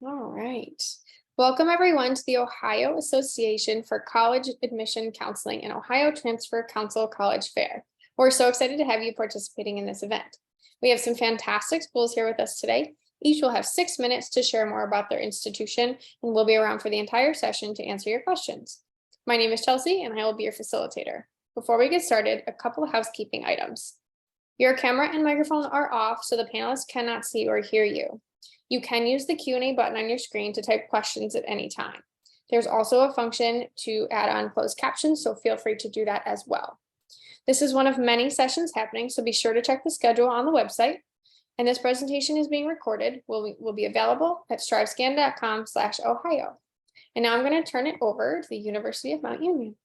All right. Welcome everyone to the Ohio Association for College Admission Counseling and Ohio Transfer Council College Fair. We're so excited to have you participating in this event. We have some fantastic schools here with us today. Each will have 6 minutes to share more about their institution, and we'll be around for the entire session to answer your questions. My name is Chelsea, and I will be your facilitator. Before we get started, a couple of housekeeping items. Your camera and microphone are off, so the panelists cannot see or hear you. You can use the Q&A button on your screen to type questions at any time. There's also a function to add on closed captions, so feel free to do that as well. This is one of many sessions happening, so be sure to check the schedule on the website. And this presentation is being recorded, will be available at strivescan.com/Ohio. And now I'm going to turn it over to the University of Mount Union.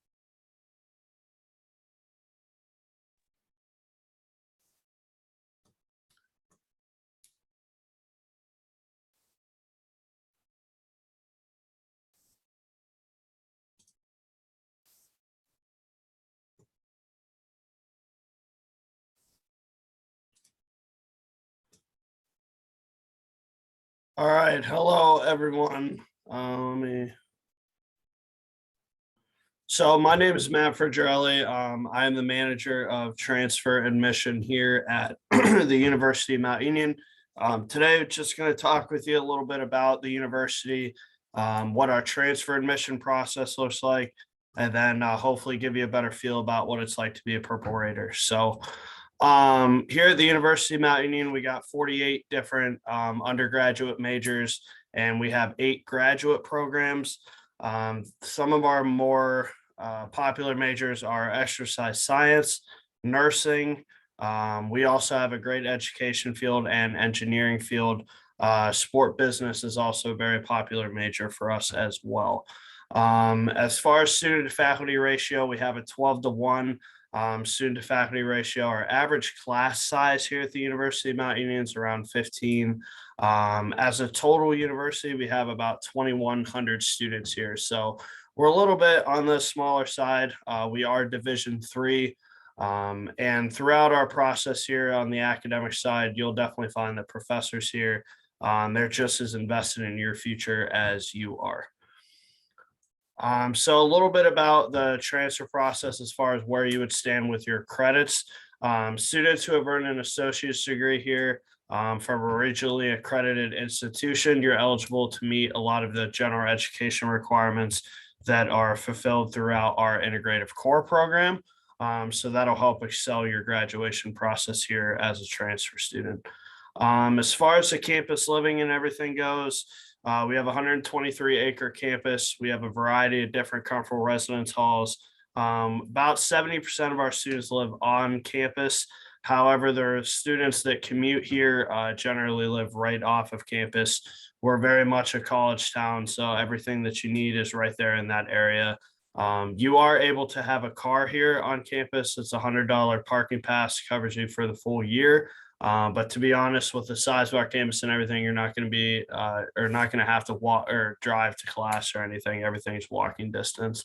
All right, hello everyone. So my name is Matt Frigerelli. I am the manager of transfer admission here at the University of Mount Union. Today, we're just going to talk with you a little bit about the university, what our transfer admission process looks like, and then hopefully give you a better feel about what it's like to be a Purple Raider. So here at the University of Mount Union, we got 48 different undergraduate majors, and we have 8 graduate programs. Some of our more popular majors are exercise science, nursing. We also have a great education field and engineering field. Sport business is also a very popular major for us as well. As far as student to faculty ratio, we have a 12-to-1 student to faculty ratio. Our average class size here at the University of Mount Union is around 15. As a total university, we have about 2,100 students here. So we're a little bit on the smaller side. We are Division III. And throughout our process here on the academic side, you'll definitely find that professors here, they're just as invested in your future as you are. So a little bit about the transfer process as far as where you would stand with your credits. Students who have earned an associate's degree here from a regionally accredited institution, you're eligible to meet a lot of the general education requirements that are fulfilled throughout our integrative core program. So that'll help excel your graduation process here as a transfer student. As far as the campus living and everything goes, we have a 123-acre campus. We have a variety of different comfortable residence halls. About 70% of our students live on campus. However, there are students that commute here, generally live right off of campus. We're very much a college town, so everything that you need is right there in that area. You are able to have a car here on campus. It's a $100 parking pass, covers you for the full year. But to be honest, with the size of our campus and everything, you're not going to be or not going to have to walk or drive to class or anything. Everything's walking distance.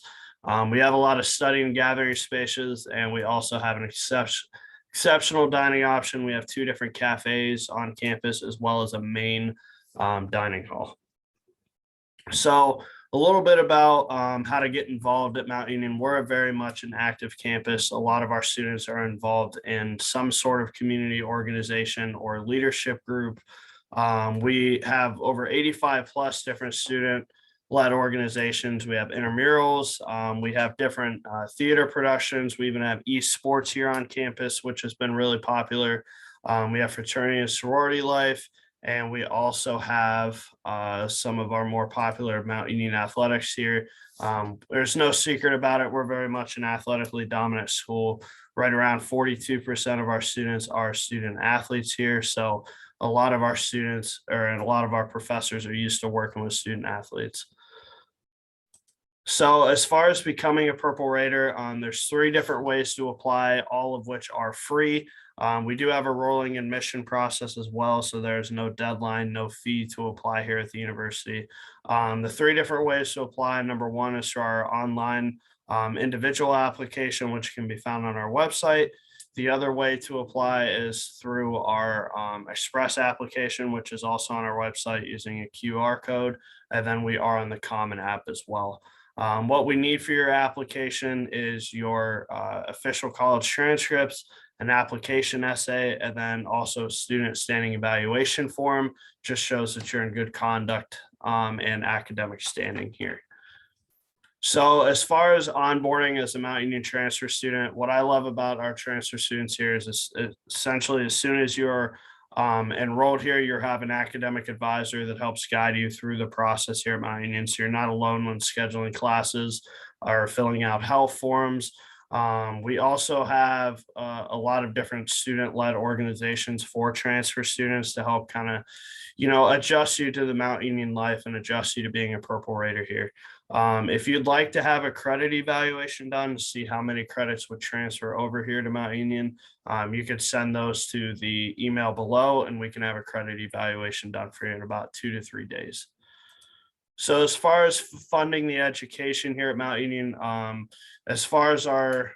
We have a lot of study and gathering spaces, and we also have an exceptional dining option. We have 2 different cafes on campus, as well as a main dining hall. So a little bit about how to get involved at Mount Union. We're very much an active campus. A lot of our students are involved in some sort of community organization or leadership group. We have over 85 plus different student-led organizations. We have intramurals. We have different theater productions. We even have esports here on campus, which has been really popular. We have fraternity and sorority life. And we also have some of our more popular Mount Union athletics here. There's no secret about it. We're very much an athletically dominant school. Right around 42% of our students are student athletes here. So a lot of our students and a lot of our professors are used to working with student athletes. So as far as becoming a Purple Raider, there's 3 different ways to apply, all of which are free. We do have a rolling admission process as well, so there's no deadline, no fee to apply here at the university. The 3 different ways to apply, number 1 is through our online individual application, which can be found on our website. The other way to apply is through our Express application, which is also on our website using a QR code. And then we are on the Common App as well. What we need for your application is your official college transcripts, an application essay, and then also student standing evaluation form. Just shows that you're in good conduct and academic standing here. So as far as onboarding as a Mount Union transfer student, what I love about our transfer students here is essentially as soon as you're enrolled here, you have an academic advisor that helps guide you through the process here at Mount Union. So you're not alone when scheduling classes or filling out health forms. We also have a lot of different student-led organizations for transfer students to help kind of, adjust you to the Mount Union life and adjust you to being a Purple Raider here. If you'd like to have a credit evaluation done to see how many credits would transfer over here to Mount Union, you could send those to the email below and we can have a credit evaluation done for you in about 2 to 3 days. So as far as funding the education here at Mount Union, as far as our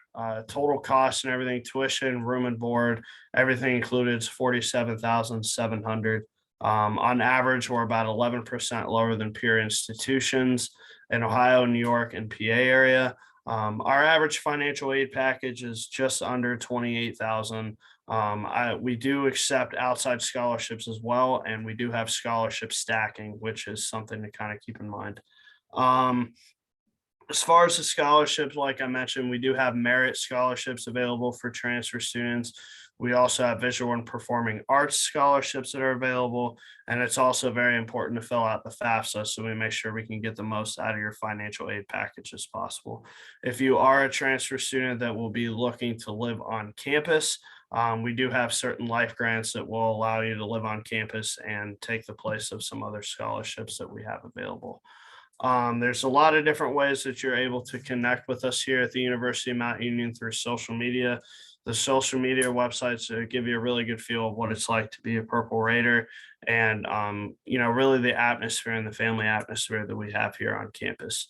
total costs and everything, tuition, room and board, everything included is $47,700. On average, we're about 11% lower than peer institutions in Ohio, New York, and PA area. Our average financial aid package is just under $28,000. We do accept outside scholarships as well, and we do have scholarship stacking, which is something to kind of keep in mind. As far as the scholarships, like I mentioned, we do have merit scholarships available for transfer students. We also have visual and performing arts scholarships that are available. And it's also very important to fill out the FAFSA so we make sure we can get the most out of your financial aid package as possible. If you are a transfer student that will be looking to live on campus, we do have certain life grants that will allow you to live on campus and take the place of some other scholarships that we have available. There's a lot of different ways that you're able to connect with us here at the University of Mount Union through social media. The social media websites give you a really good feel of what it's like to be a Purple Raider and, really the atmosphere and the family atmosphere that we have here on campus.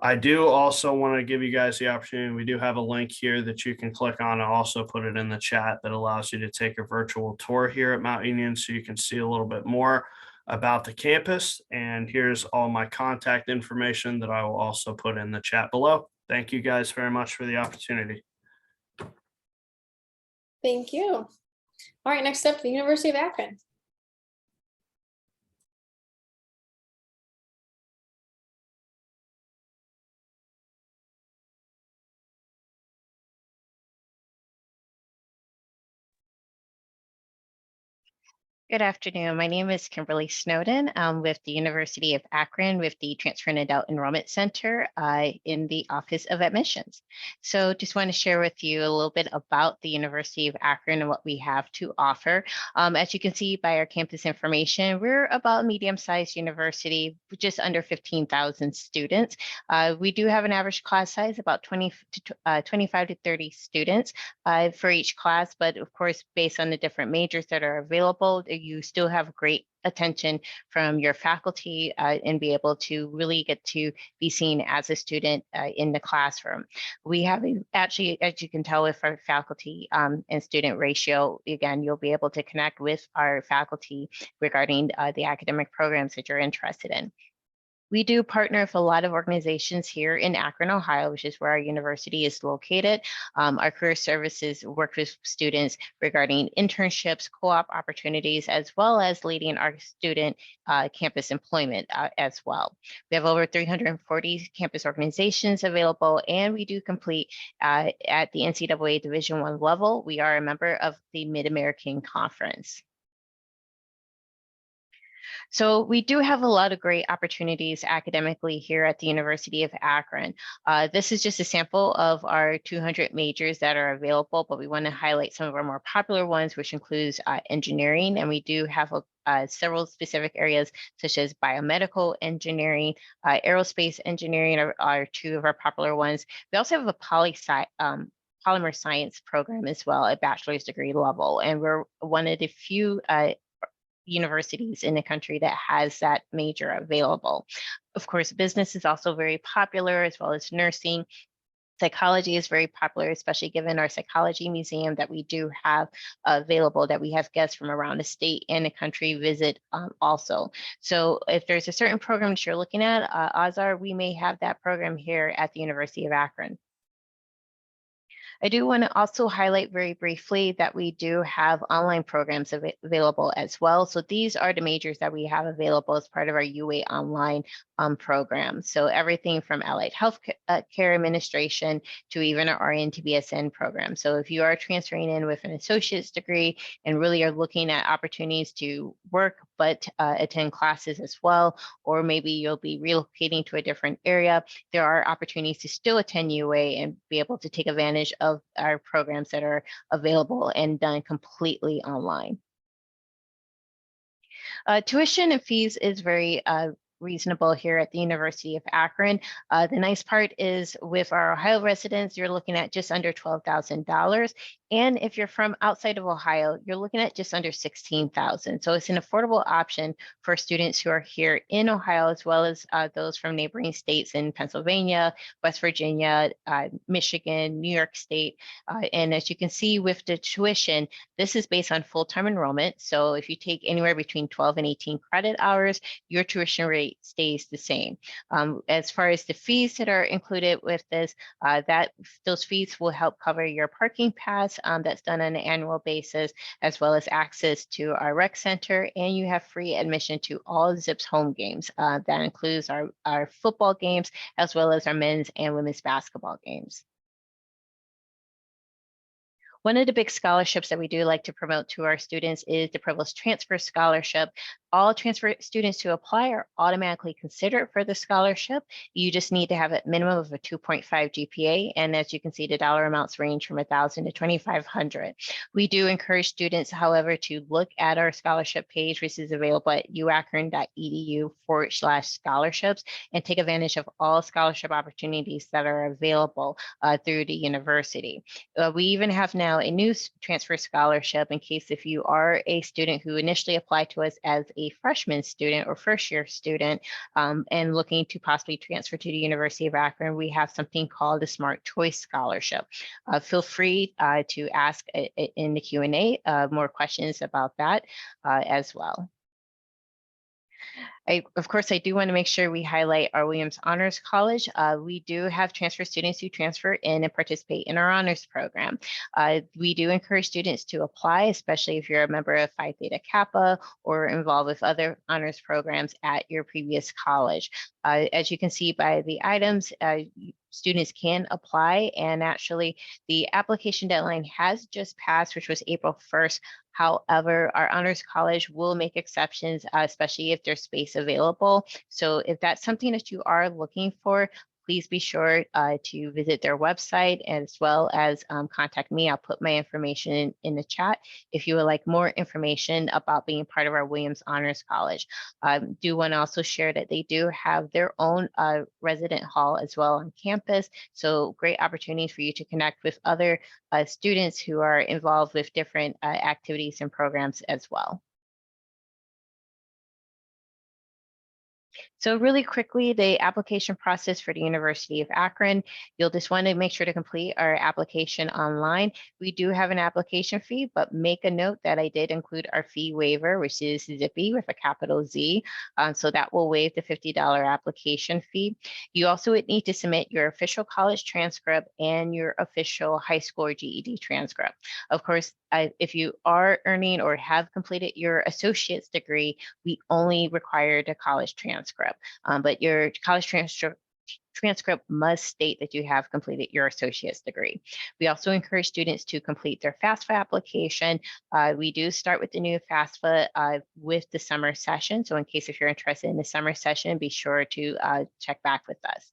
I do also want to give you guys the opportunity. We do have a link here that you can click on. I'll also put it in the chat that allows you to take a virtual tour here at Mount Union so you can see a little bit more about the campus. And here's all my contact information that I will also put in the chat below. Thank you guys very much for the opportunity. Thank you. All right, next up, the University of Akron. Good afternoon. My name is Kimberly Snowden. I'm with the University of Akron with the Transfer and Adult Enrollment Center in the Office of Admissions. So just want to share with you a little bit about the University of Akron and what we have to offer. As you can see by our campus information, we're about a medium-sized university, just under 15,000 students. We do have an average class size, about 25 to 30 students for each class, but of course, based on the different majors that are available, you still have great attention from your faculty and be able to really get to be seen as a student in the classroom. We have actually, as you can tell with our faculty and student ratio, again, you'll be able to connect with our faculty regarding the academic programs that you're interested in. We do partner with a lot of organizations here in Akron, Ohio, which is where our university is located. Our career services work with students regarding internships, co-op opportunities, as well as leading our student campus employment as well. We have over 340 campus organizations available, and we do complete at the NCAA Division I level. We are a member of the Mid-American Conference. So we do have a lot of great opportunities academically here at the University of Akron. This is just a sample of our 200 majors that are available, but we want to highlight some of our more popular ones, which includes engineering. And we do have several specific areas such as biomedical engineering, aerospace engineering are two of our popular ones. We also have a polymer science program as well at bachelor's degree level. And we're one of the few universities in the country that has that major available. Of course, business is also very popular, as well as nursing. Psychology is very popular, especially given our psychology museum that we do have available, that we have guests from around the state and the country visit also. So if there's a certain program that you're looking at, odds are we may have that program here at the University of Akron. I do want to also highlight very briefly that we do have online programs available as well. So these are the majors that we have available as part of our UA online program. So everything from allied health care administration to even our RN to BSN program. So if you are transferring in with an associate's degree and really are looking at opportunities to work but attend classes as well, or maybe you'll be relocating to a different area, there are opportunities to still attend UA and be able to take advantage of our programs that are available and done completely online. Tuition and fees is very reasonable here at the University of Akron. The nice part is with our Ohio residents, you're looking at just under $12,000. And if you're from outside of Ohio, you're looking at just under $16,000. So it's an affordable option for students who are here in Ohio, as well as those from neighboring states in Pennsylvania, West Virginia, Michigan, New York State. And as you can see with the tuition, this is based on full-time enrollment. So if you take anywhere between 12 and 18 credit hours, your tuition rate stays the same. As far as the fees that are included with this, those fees will help cover your parking pass that's done on an annual basis, as well as access to our rec center, and you have free admission to all Zips home games. That includes our football games, as well as our men's and women's basketball games. One of the big scholarships that we do like to promote to our students is the Privileged Transfer Scholarship. All transfer students who apply are automatically considered for the scholarship. You just need to have a minimum of a 2.5 GPA. And as you can see, the dollar amounts range from $1,000 to $2,500. We do encourage students, however, to look at our scholarship page, which is available at uakron.edu/scholarships, and take advantage of all scholarship opportunities that are available through the university. We even have now a new transfer scholarship in case if you are a student who initially applied to us as a freshman student or first year student and looking to possibly transfer to the University of Akron, we have something called the Smart Choice Scholarship. Feel free to ask in the Q&A more questions about that as well. Of course, I do want to make sure we highlight our Williams Honors College. We do have transfer students who transfer in and participate in our honors program. We do encourage students to apply, especially if you're a member of Phi Theta Kappa or involved with other honors programs at your previous college. As you can see by the items, students can apply, and actually the application deadline has just passed, which was April 1st. However, our honors college will make exceptions, especially if there's space available. So if that's something that you are looking for, please be sure to visit their website, as well as contact me. I'll put my information in the chat if you would like more information about being part of our Williams Honors College. Do want to also share that they do have their own resident hall as well on campus. So great opportunities for you to connect with other students who are involved with different activities and programs as well. So really quickly, the application process for the University of Akron, you'll just want to make sure to complete our application online. We do have an application fee, but make a note that I did include our fee waiver, which is Zippy with a capital Z. So that will waive the $50 application fee. You also would need to submit your official college transcript and your official high school or GED transcript. Of course, if you are earning or have completed your associate's degree, we only require the college transcript, but your college transcript must state that you have completed your associate's degree. We also encourage students to complete their FAFSA application. We do start with the new FAFSA with the summer session. So in case if you're interested in the summer session, be sure to check back with us.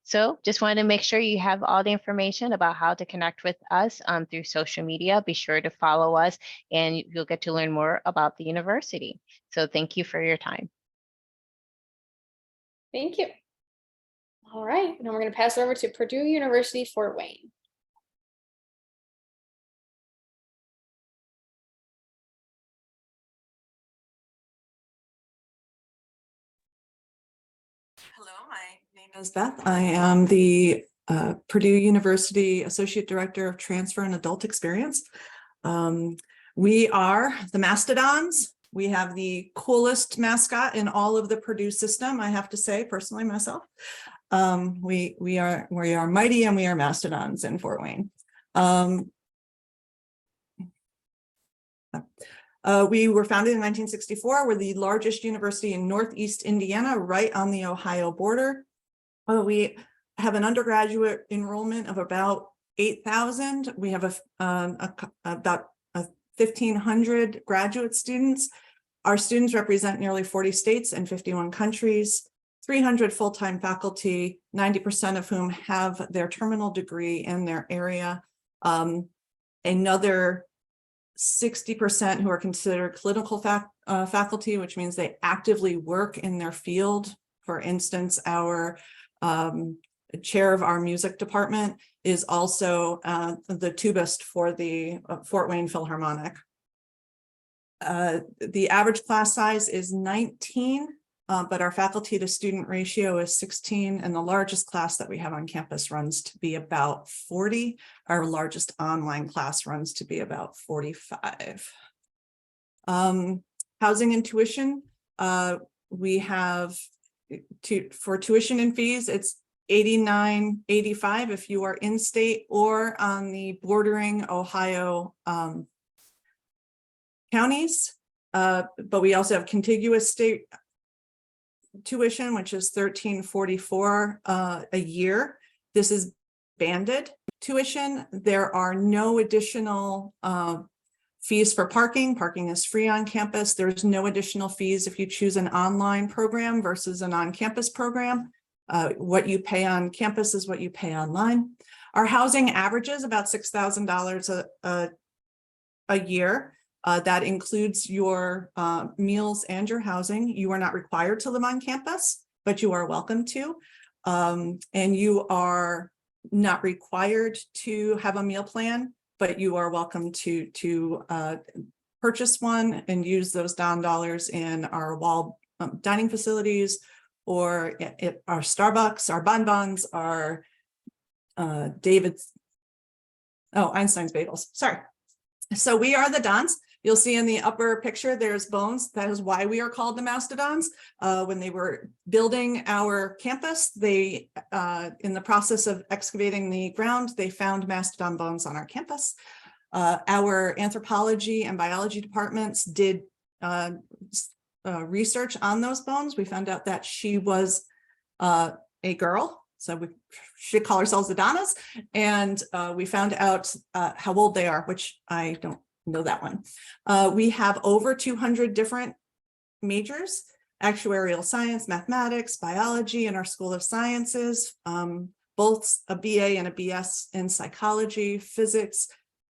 So just wanted to make sure you have all the information about how to connect with us through social media. Be sure to follow us and you'll get to learn more about the university. So thank you for your time. Thank you. All right, now we're going to pass it over to Purdue University, Fort Wayne. Hello, my name is Beth. I am the Purdue University Associate Director of Transfer and Adult Experience. We are the Mastodons. We have the coolest mascot in all of the Purdue system, I have to say, personally myself. We are mighty and we are Mastodons in Fort Wayne. We were founded in 1964. We're the largest university in Northeast Indiana, right on the Ohio border. We have an undergraduate enrollment of about 8,000. We have about 1,500 graduate students. Our students represent nearly 40 states and 51 countries, 300 full-time faculty, 90% of whom have their terminal degree in their area. Another 60% who are considered clinical faculty, which means they actively work in their field. For instance, our chair of our music department is also the tubist for the Fort Wayne Philharmonic. The average class size is 19, but our faculty to student ratio is 16, and the largest class that we have on campus runs to be about 40. Our largest online class runs to be about 45. Housing and tuition, we have for tuition and fees, it's $89.85 if you are in state or on the bordering Ohio counties, but we also have contiguous state tuition, which is $13.44 a year. This is banded tuition. There are no additional fees for parking. Parking is free on campus. There's no additional fees if you choose an online program versus an on-campus program. What you pay on campus is what you pay online. Our housing averages about $6,000 a year. That includes your meals and your housing. You are not required to live on campus, but you are welcome to. And you are not required to have a meal plan, but you are welcome to purchase one and use those Don dollars in our wall dining facilities, or at our Starbucks, our bonbons, our Einstein's Bagels. Sorry. So we are the Dons. You'll see in the upper picture, there's bones. That is why we are called the Mastodons. When they were building our campus, they, in the process of excavating the ground, they found mastodon bones on our campus. Our anthropology and biology departments did research on those bones. We found out that she was a girl, so we should call ourselves the Donnas, and we found out how old they are, which I don't know that one. We have over 200 different majors: actuarial science, mathematics, biology in our School of Sciences, both a BA and a BS in psychology, physics,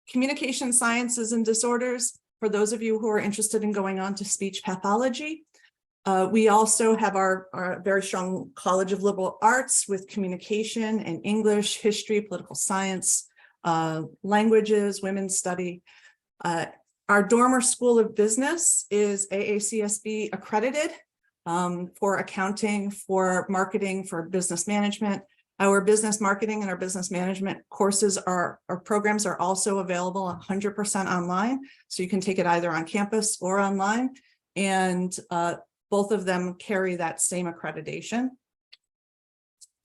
communication sciences and disorders, for those of you who are interested in going on to speech pathology. We also have our very strong College of Liberal Arts with communication and English, history, political science, languages, women's study. Our Dormer School of Business is AACSB accredited for accounting, for marketing, for business management. Our business marketing and our business management courses our programs are also available 100% online. So you can take it either on campus or online. And both of them carry that same accreditation.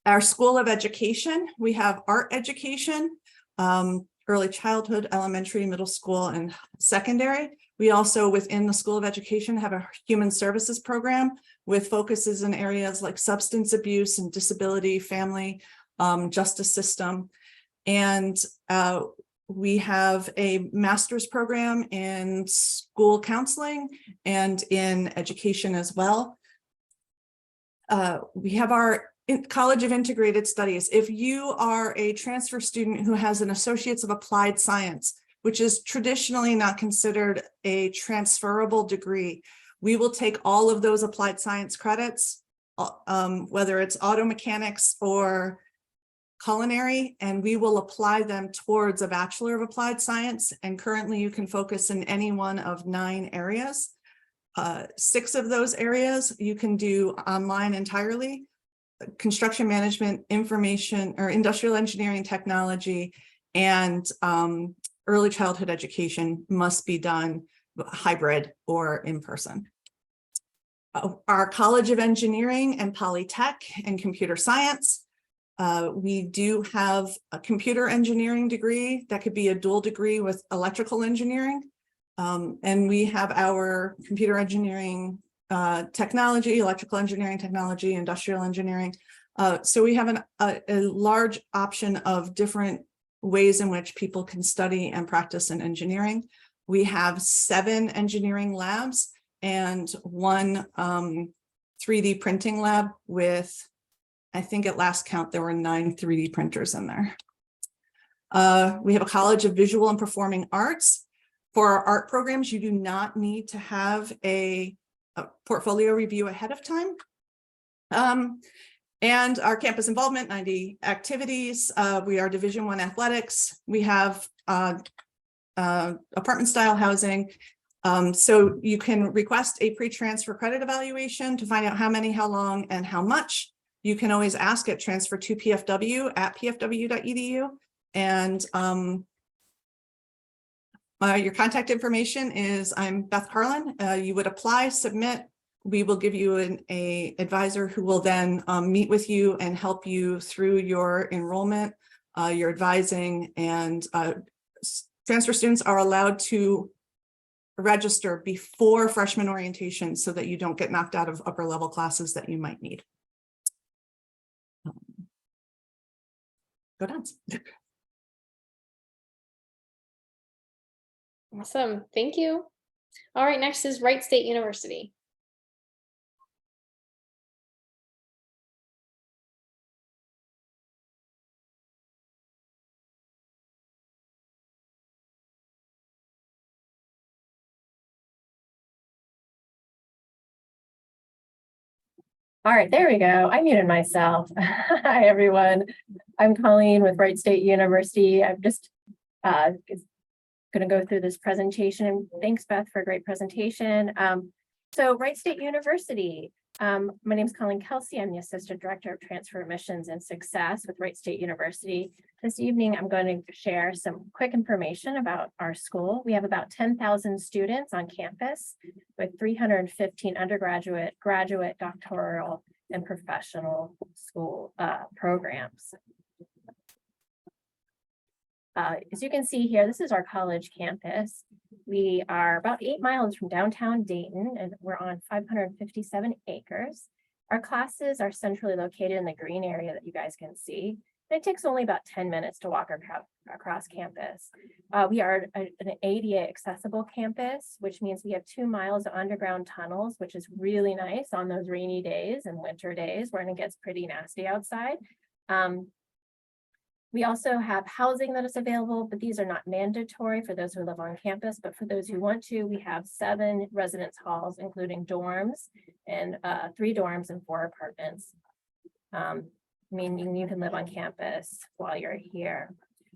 Our School of Education, we have art education, early childhood, elementary, middle school, and secondary. We also, within the School of Education, have a human services program with focuses in areas like substance abuse and disability, family, justice system. And we have a master's program in school counseling and in education as well. We have our College of Integrated Studies. If you are a transfer student who has an Associates of Applied Science, which is traditionally not considered a transferable degree, we will take all of those applied science credits, whether it's auto mechanics or culinary, and we will apply them towards a Bachelor of Applied Science. And currently you can focus in any one of 9 areas. 6 of those areas you can do online entirely. construction management, information or industrial engineering technology, and early childhood education must be done hybrid or in person. Our College of Engineering and Polytech and Computer Science. We do have a computer engineering degree that could be a dual degree with electrical engineering. And we have our computer engineering technology, electrical engineering technology, industrial engineering. So we have a large option of different ways in which people can study and practice in engineering. We have 7 engineering labs and 1 3D printing lab with, I think at last count, there were 9 3D printers in there. We have a College of Visual and Performing Arts. For our art programs, you do not need to have a portfolio review ahead of time. And our campus involvement, 90 activities. We are Division I athletics. We have apartment style housing. So you can request a pre-transfer credit evaluation to find out how many, how long, and how much. You can always ask at transfer2pfw@pfw.edu. And your contact information is, I'm Beth Carlin. You would apply, submit. We will give you an advisor who will then meet with you and help you through your enrollment, your advising, and transfer students are allowed to register before freshman orientation so that you don't get knocked out of upper level classes that you might need. Go dance. Awesome, thank you. All right, next is Wright State University. All right, there we go. I muted myself. Hi, everyone. I'm Colleen with Wright State University. I'm just going to go through this presentation. Thanks, Beth, for a great presentation. So Wright State University. My name is Colleen Kelsey. I'm the Assistant Director of Transfer Admissions and Success with Wright State University. This evening, I'm going to share some quick information about our school. We have about 10,000 students on campus with 315 undergraduate, graduate, doctoral, and professional school programs. As you can see here, this is our college campus. We are about 8 miles from downtown Dayton, and we're on 557 acres. Our classes are centrally located in the green area that you guys can see. And it takes only about 10 minutes to walk across campus. We are an ADA accessible campus, which means we have 2 miles of underground tunnels, which is really nice on those rainy days and winter days when it gets pretty nasty outside. We also have housing that is available, but these are not mandatory for those who live on campus. But for those who want to, we have 7 residence halls, including dorms, and 3 dorms and 4 apartments, meaning you can live on campus while you're here.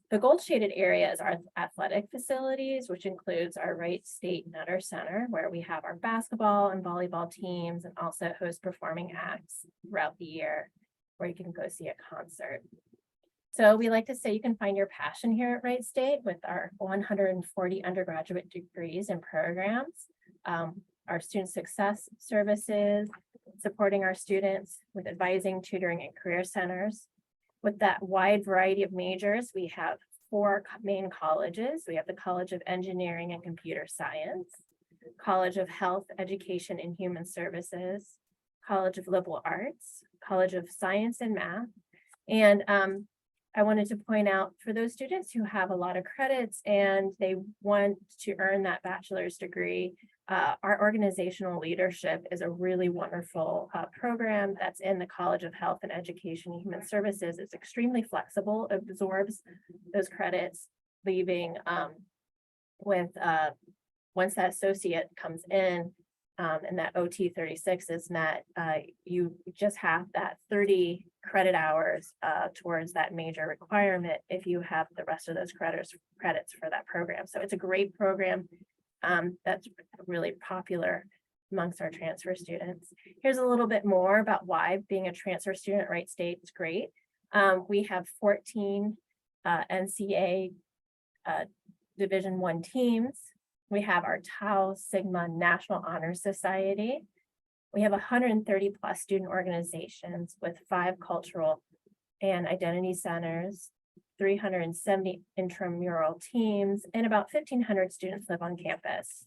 The gold shaded area is our athletic facilities, which includes our Wright State Nutter Center, where we have our basketball and volleyball teams and also host performing acts throughout the year, where you can go see a concert. So we like to say you can find your passion here at Wright State with our 140 undergraduate degrees and programs, our student success services, supporting our students with advising, tutoring, and career centers. With that wide variety of majors, we have 4 main colleges. We have the College of Engineering and Computer Science, College of Health, Education, and Human Services, College of Liberal Arts, College of Science and Math, and I wanted to point out for those students who have a lot of credits and they want to earn that bachelor's degree, our organizational leadership is a really wonderful program that's in the College of Health and Education and Human Services. It's extremely flexible, absorbs those credits, leaving with once that associate comes in and that OT 36 is met, you just have that 30 credit hours towards that major requirement if you have the rest of those credits for that program. So it's a great program that's really popular amongst our transfer students. Here's a little bit more about why being a transfer student at Wright State is great. We have 14 NCAA Division I teams. We have our Tau Sigma National Honor Society. We have 130 plus student organizations with 5 cultural and identity centers, 370 intramural teams, and about 1,500 students live on campus.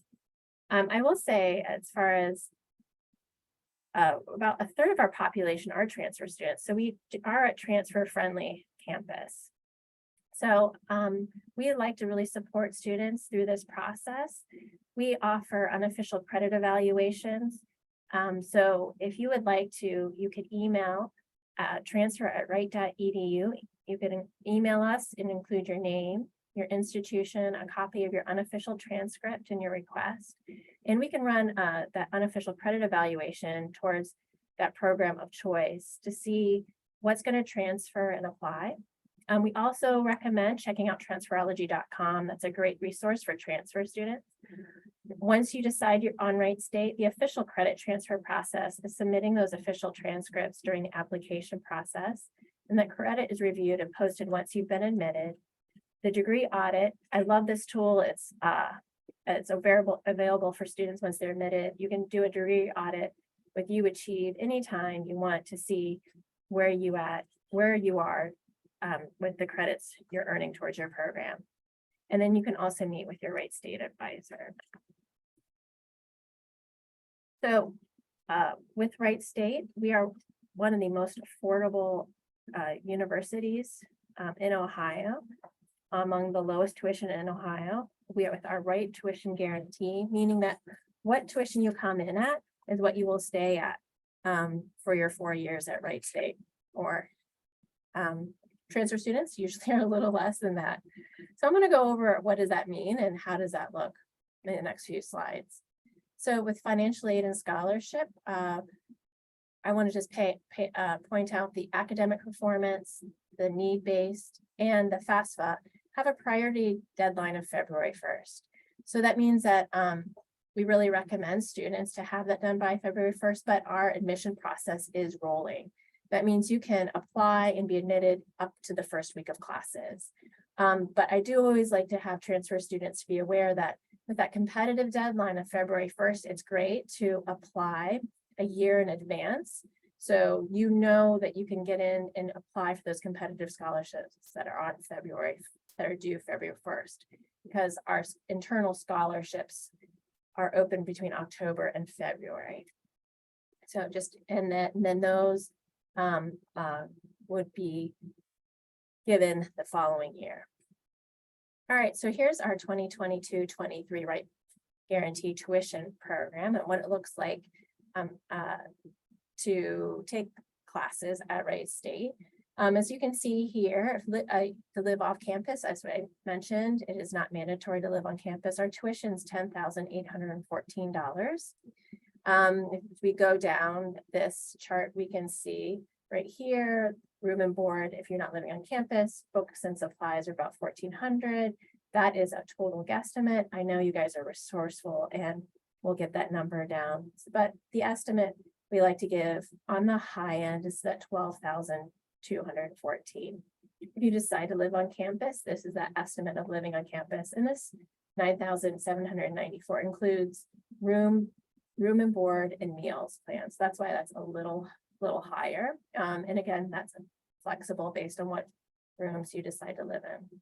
I will say, as far as about a third of our population are transfer students, so we are a transfer-friendly campus. So we like to really support students through this process. We offer unofficial credit evaluations. So if you would like to, you could email transfer@wright.edu. You can email us and include your name, your institution, a copy of your unofficial transcript and your request. And we can run that unofficial credit evaluation towards that program of choice to see what's going to transfer and apply. We also recommend checking out transferology.com. That's a great resource for transfer students. Once you decide you're on Wright State, the official credit transfer process is submitting those official transcripts during the application process. And that credit is reviewed and posted once you've been admitted. The degree audit, I love this tool. It's available for students once they're admitted. You can do a degree audit with you achieve anytime you want to see where you are with the credits you're earning towards your program. And then you can also meet with your Wright State advisor. So with Wright State, we are one of the most affordable universities in Ohio, among the lowest tuition in Ohio. We are with our Wright tuition guarantee, meaning that what tuition you come in at is what you will stay at for your 4 years at Wright State. Or transfer students usually are a little less than that. So I'm going to go over what does that mean and how does that look in the next few slides. So with financial aid and scholarship, I want to just point out the academic performance, the need-based, and the FAFSA have a priority deadline of February 1st. So that means that we really recommend students to have that done by February 1st, but our admission process is rolling. That means you can apply and be admitted up to the first week of classes. But I do always like to have transfer students to be aware that with that competitive deadline of February 1st, it's great to apply a year in advance. So you know that you can get in and apply for those competitive scholarships that are due February 1st, because our internal scholarships are open between October and February. So and then those would be given the following year. All right, so here's our 2022-23 Wright Guarantee Tuition Program and what it looks like to take classes at Wright State. As you can see here, to live off campus, as I mentioned, it is not mandatory to live on campus. Our tuition is $10,814. If we go down this chart, we can see right here, room and board, if you're not living on campus, books and supplies are about $1,400. That is a total guesstimate. I know you guys are resourceful and we'll get that number down. But the estimate we like to give on the high end is that $12,214. If you decide to live on campus, this is that estimate of living on campus. And this $9,794 includes room and board and meals plans. That's why that's a little higher. And again, that's flexible based on what rooms you decide to live in.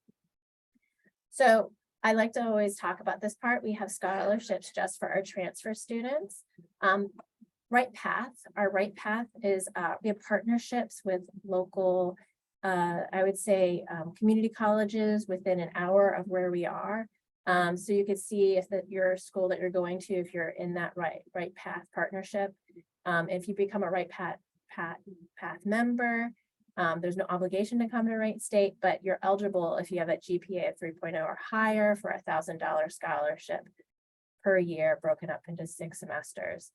So I like to always talk about this part. We have scholarships just for our transfer students. Wright Path, our Wright Path is, we have partnerships with local, I would say, community colleges within an hour of where we are. So you could see if your school that you're going to, if you're in that Wright Path partnership. If you become a Wright Path member, there's no obligation to come to Wright State, but you're eligible if you have a GPA of 3.0 or higher for $1,000 scholarship per year, broken up into 6 semesters.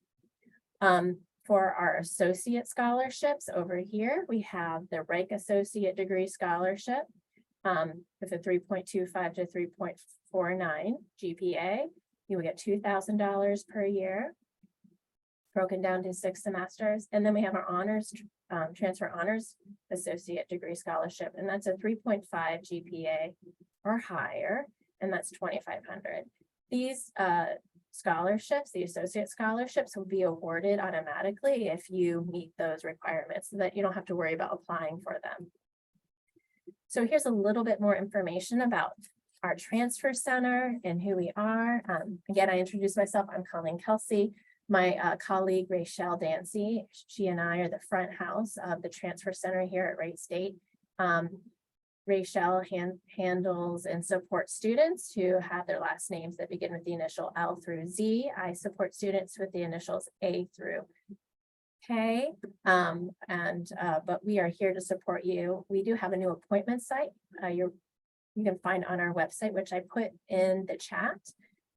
For our associate scholarships over here, we have the Wright Associate Degree Scholarship with a 3.25 to 3.49 GPA. You will get $2,000 per year. broken down to 6 semesters. And then we have our honors, transfer honors associate degree scholarship, and that's a 3.5 GPA or higher, and that's $2,500. These scholarships, the associate scholarships, will be awarded automatically if you meet those requirements, so that you don't have to worry about applying for them. So here's a little bit more information about our transfer center and who we are. Again, I introduced myself. I'm Colleen Kelsey. My colleague, Rachel Dancy, she and I are the front house of the transfer center here at Wright State. Rachel handles and supports students who have their last names that begin with the initial L through Z. I support students with the initials A through K. But we are here to support you. We do have a new appointment site you can find on our website, which I put in the chat,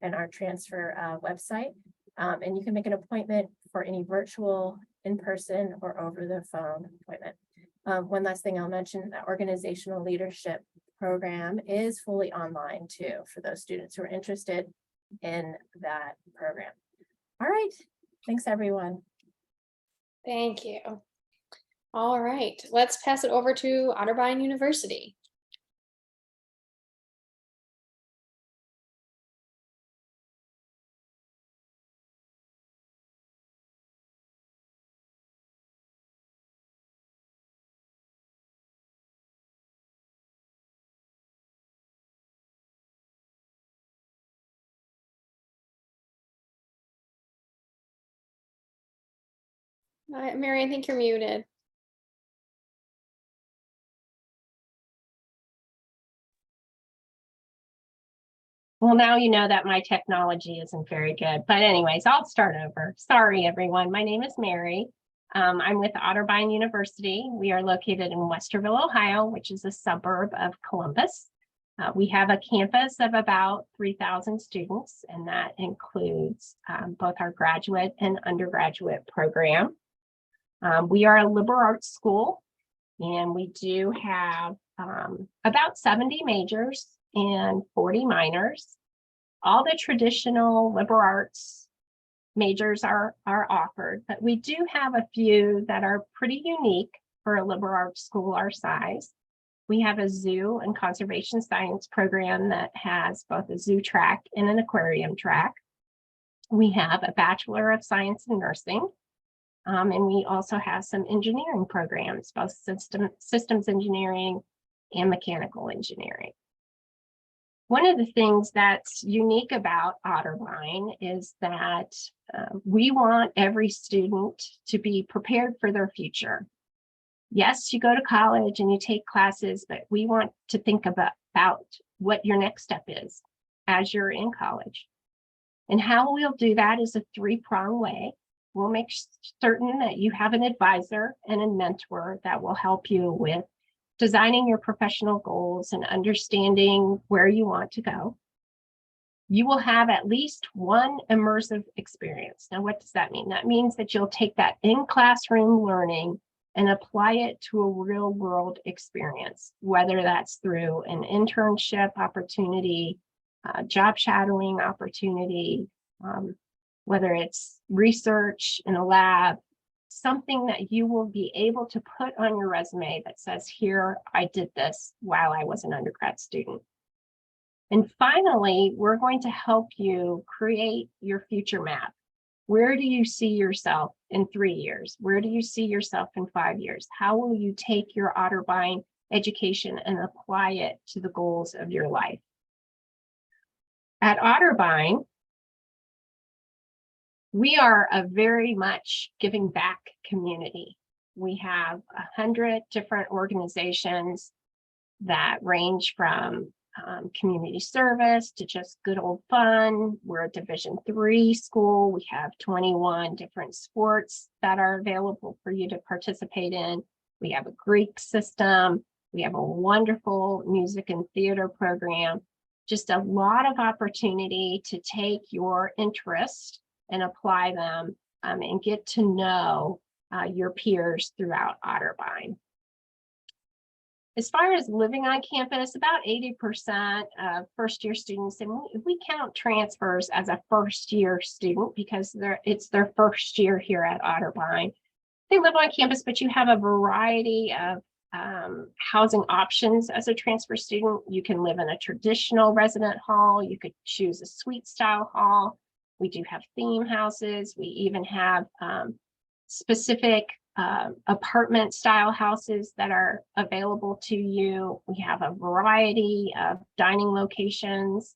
and our transfer website. And you can make an appointment for any virtual, in-person, or over the phone appointment. One last thing I'll mention, that organizational leadership program is fully online too, for those students who are interested in that program. All right, thanks everyone. Thank you. All right, let's pass it over to Otterbein University. Mary, I think you're muted. Well, now you know that my technology isn't very good, but anyways, I'll start over. Sorry, everyone. My name is Mary. I'm with Otterbein University. We are located in Westerville, Ohio, which is a suburb of Columbus. We have a campus of about 3,000 students, and that includes both our graduate and undergraduate program. We are a liberal arts school, and we do have about 70 majors and 40 minors. All the traditional liberal arts majors are offered, but we do have a few that are pretty unique for a liberal arts school our size. We have a zoo and conservation science program that has both a zoo track and an aquarium track. We have a Bachelor of Science in Nursing, and we also have some engineering programs, both systems engineering and mechanical engineering. One of the things that's unique about Otterbein is that we want every student to be prepared for their future. Yes, you go to college and you take classes, but we want to think about what your next step is as you're in college. And how we'll do that is a 3-pronged way. We'll make certain that you have an advisor and a mentor that will help you with designing your professional goals and understanding where you want to go. You will have at least one immersive experience. Now, what does that mean? That means that you'll take that in-classroom learning and apply it to a real-world experience, whether that's through an internship opportunity, job shadowing opportunity, whether it's research in a lab, something that you will be able to put on your resume that says, here, I did this while I was an undergrad student. And finally, we're going to help you create your future map. Where do you see yourself in 3 years? Where do you see yourself in 5 years? How will you take your Otterbein education and apply it to the goals of your life? At Otterbein, we are a very much giving back community. We have 100 different organizations that range from community service to just good old fun. We're a Division III school. We have 21 different sports that are available for you to participate in. We have a Greek system. We have a wonderful music and theater program. Just a lot of opportunity to take your interest and apply them and get to know your peers throughout Otterbein. As far as living on campus, about 80% of first-year students, and we count transfers as a first-year student because it's their first year here at Otterbein. They live on campus, but you have a variety of housing options as a transfer student. You can live in a traditional resident hall. You could choose a suite style hall. We do have theme houses. We even have specific apartment style houses that are available to you. We have a variety of dining locations.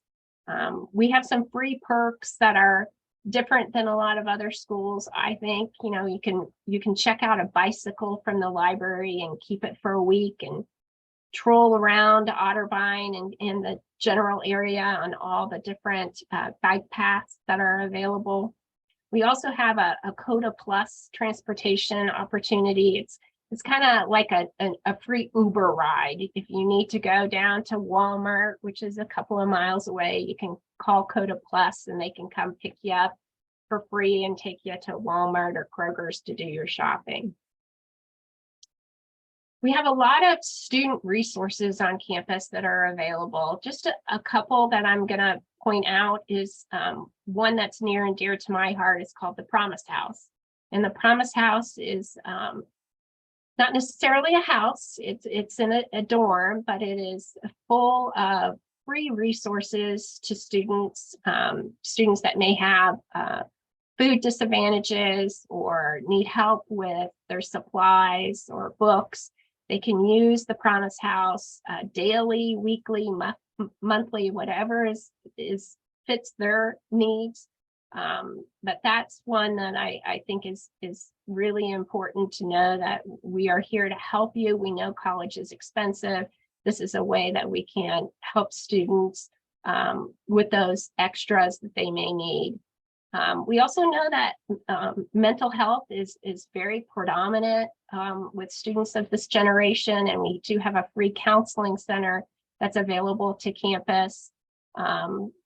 We have some free perks that are different than a lot of other schools. I think, you know, you can check out a bicycle from the library and keep it for a week and troll around Otterbein and in the general area on all the different bike paths that are available. We also have a CODA Plus transportation opportunity. It's kind of like a free Uber ride. If you need to go down to Walmart, which is a couple of miles away, you can call CODA Plus and they can come pick you up for free and take you to Walmart or Kroger's to do your shopping. We have a lot of student resources on campus that are available. Just a couple that I'm going to point out is one that's near and dear to my heart is called the Promise House. And the Promise House is not necessarily a house, it's in a dorm, but it is full of free resources to students, students that may have food disadvantages or need help with their supplies or books. They can use the Promise House daily, weekly, monthly, whatever is fits their needs. But that's one that I think is really important to know, that we are here to help you. We know college is expensive. This is a way that we can help students with those extras that they may need. We also know that mental health is very predominant with students of this generation, and we do have a free counseling center that's available to campus.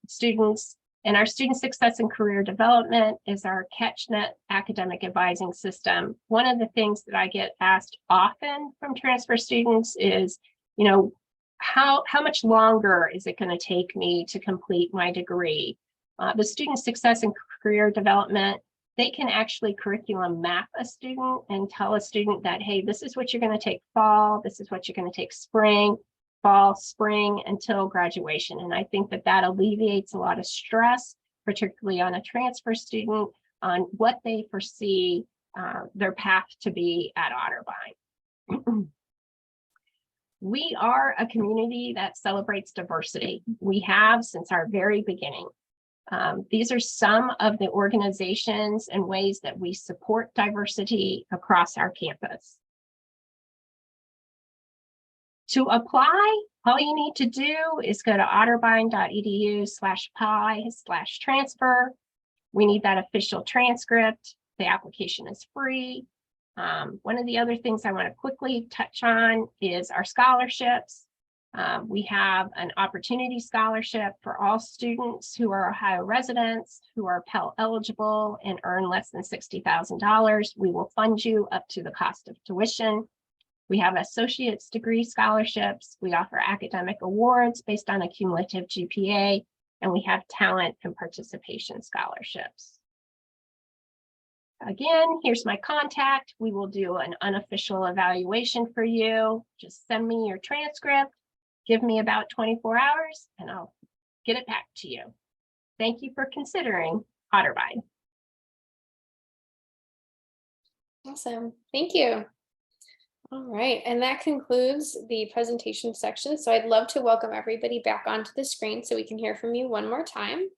Students and our Student Success and Career Development is our CatchNet academic advising system. One of the things that I get asked often from transfer students is, you know, how much longer is it going to take me to complete my degree? The Student Success and Career Development, they can actually curriculum map a student and tell a student that, hey, this is what you're going to take fall, this is what you're going to take spring, fall, spring, until graduation. And I think that that alleviates a lot of stress, particularly on a transfer student, on what they foresee their path to be at Otterbein. We are a community that celebrates diversity. We have since our very beginning. These are some of the organizations and ways that we support diversity across our campus. To apply, all you need to do is go to otterbein.edu/pi/transfer. We need that official transcript. The application is free. One of the other things I want to quickly touch on is our scholarships. We have an opportunity scholarship for all students who are Ohio residents, who are Pell eligible and earn less than $60,000. We will fund you up to the cost of tuition. We have associate's degree scholarships. We offer academic awards based on a cumulative GPA, and we have talent and participation scholarships. Again, here's my contact. We will do an unofficial evaluation for you. Just send me your transcript. Give me about 24 hours and I'll get it back to you. Thank you for considering Otterbein. Awesome. Thank you. All right. And that concludes the presentation section. So I'd love to welcome everybody back onto the screen so we can hear from you one more time.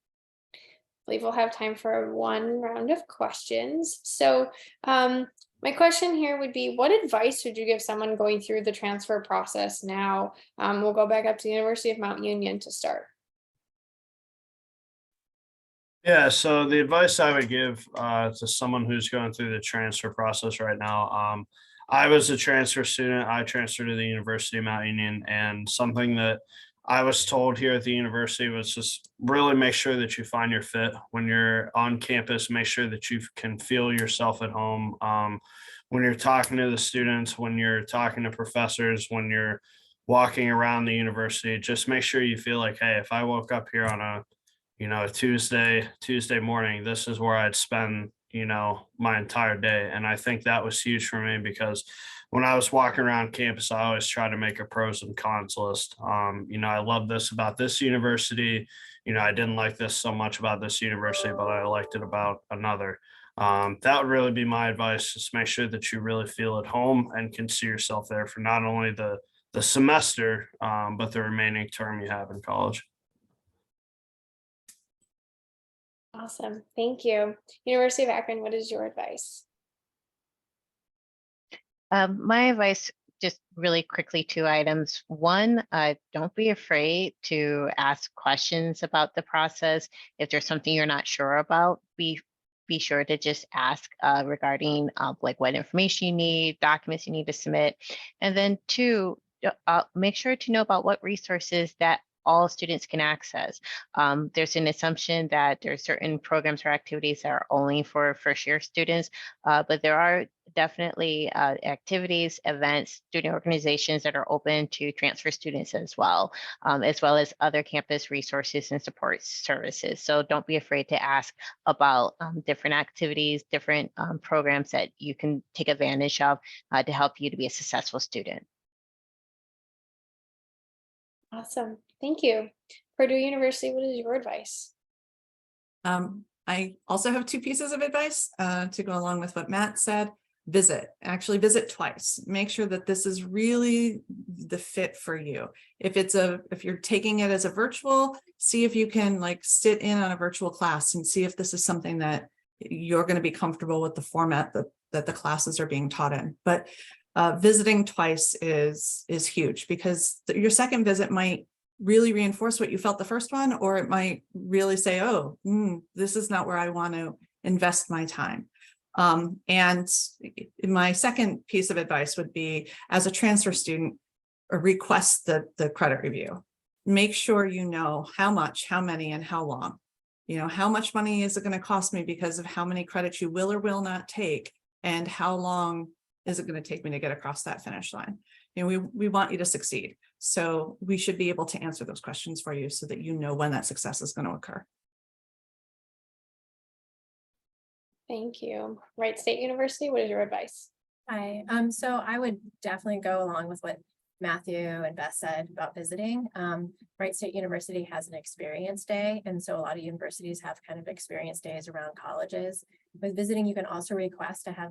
I believe we'll have time for one round of questions. So my question here would be, what advice would you give someone going through the transfer process now? We'll go back up to the University of Mount Union to start. Yeah, so the advice I would give to someone who's going through the transfer process right now, I was a transfer student. I transferred to the University of Mount Union, and something that I was told here at the university was just really make sure that you find your fit when you're on campus. Make sure that you can feel yourself at home when you're talking to the students, when you're talking to professors, when you're walking around the university, just make sure you feel like, hey, if I woke up here on a, a Tuesday morning, this is where I'd spend, my entire day. And I think that was huge for me because when I was walking around campus, I always try to make a pros and cons list. I love this about this university. I didn't like this so much about this university, but I liked it about another. That would really be my advice. Just make sure that you really feel at home and can see yourself there for not only the semester, but the remaining term you have in college. Awesome. Thank you. University of Akron, what is your advice? My advice, just really quickly, 2 items. One, don't be afraid to ask questions about the process. If there's something you're not sure about, be sure to just ask regarding like what information you need, documents you need to submit. And then 2, make sure to know about what resources that all students can access. There's an assumption that there are certain programs or activities that are only for first-year students, but there are definitely activities, events, student organizations that are open to transfer students as well as other campus resources and support services. So don't be afraid to ask about different activities, different programs that you can take advantage of to help you to be a successful student. Awesome. Thank you. Purdue University, what is your advice? I also have 2 pieces of advice to go along with what Matt said. Actually visit twice. Make sure that this is really the fit for you. If you're taking it as a virtual, see if you can like sit in on a virtual class and see if this is something that you're going to be comfortable with the format that the classes are being taught in. But visiting twice is huge because your second visit might really reinforce what you felt the first one, or it might really say, oh, this is not where I want to invest my time. And my second piece of advice would be, as a transfer student, request the credit review. Make sure you know how much, how many, and how long. How much money is it going to cost me because of how many credits you will or will not take, and how long is it going to take me to get across that finish line? We want you to succeed. So we should be able to answer those questions for you so that you know when that success is going to occur. Thank you. Wright State University, what is your advice? Hi, so I would definitely go along with what Matthew and Beth said about visiting. Wright State University has an experience day, and so a lot of universities have kind of experience days around colleges. With visiting, you can also request to have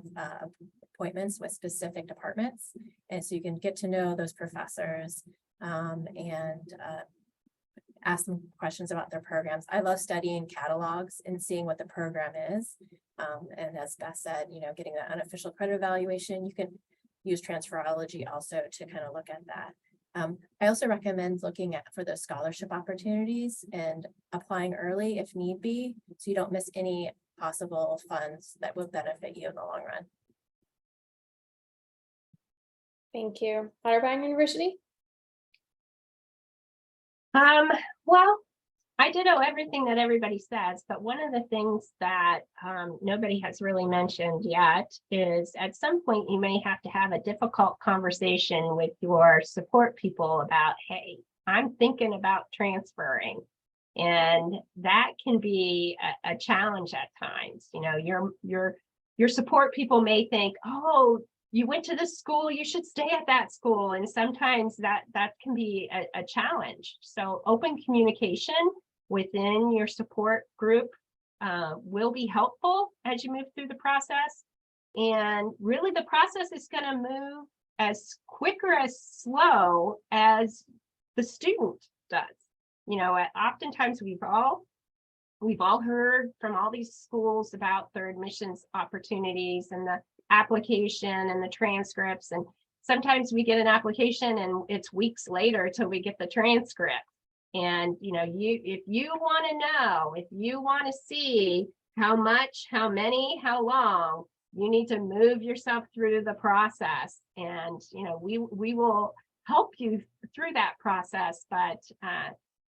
appointments with specific departments, and so you can get to know those professors and ask them questions about their programs. I love studying catalogs and seeing what the program is. And as Beth said, getting that unofficial credit evaluation, you can use Transferology also to kind of look at that. I also recommend looking for those scholarship opportunities and applying early if need be, so you don't miss any possible funds that will benefit you in the long run. Thank you. Otterbein University? Well, I ditto everything that everybody says, but one of the things that nobody has really mentioned yet is at some point you may have to have a difficult conversation with your support people about, hey, I'm thinking about transferring. And that can be a challenge at times. Your support people may think, oh, you went to this school, you should stay at that school. And sometimes that can be a challenge. So open communication within your support group will be helpful as you move through the process. And really the process is going to move as quick or as slow as the student does. Oftentimes we've all heard from all these schools about their admissions opportunities and the application and the transcripts. And sometimes we get an application and it's weeks later till we get the transcript. And, if you want to know, if you want to see how much, how many, how long, you need to move yourself through the process. And, we will help you through that process, but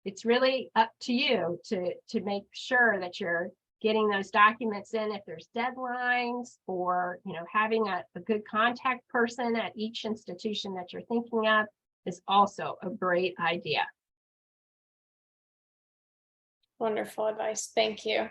it's really up to you to make sure that you're getting those documents in. If there's deadlines, or having a good contact person at each institution that you're thinking of, is also a great idea. Wonderful advice. Thank you.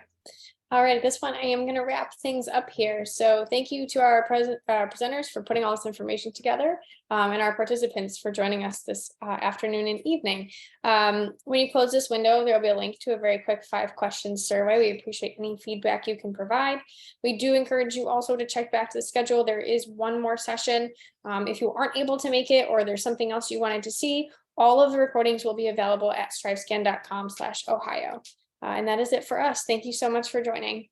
All right, at this point, I am going to wrap things up here. So thank you to our presenters for putting all this information together, and our participants for joining us this afternoon and evening. When you close this window, there will be a link to a very quick 5-question survey. We appreciate any feedback you can provide. We do encourage you also to check back to the schedule. There is one more session. If you aren't able to make it, or there's something else you wanted to see, all of the recordings will be available at strivescan.com/Ohio. And that is it for us. Thank you so much for joining.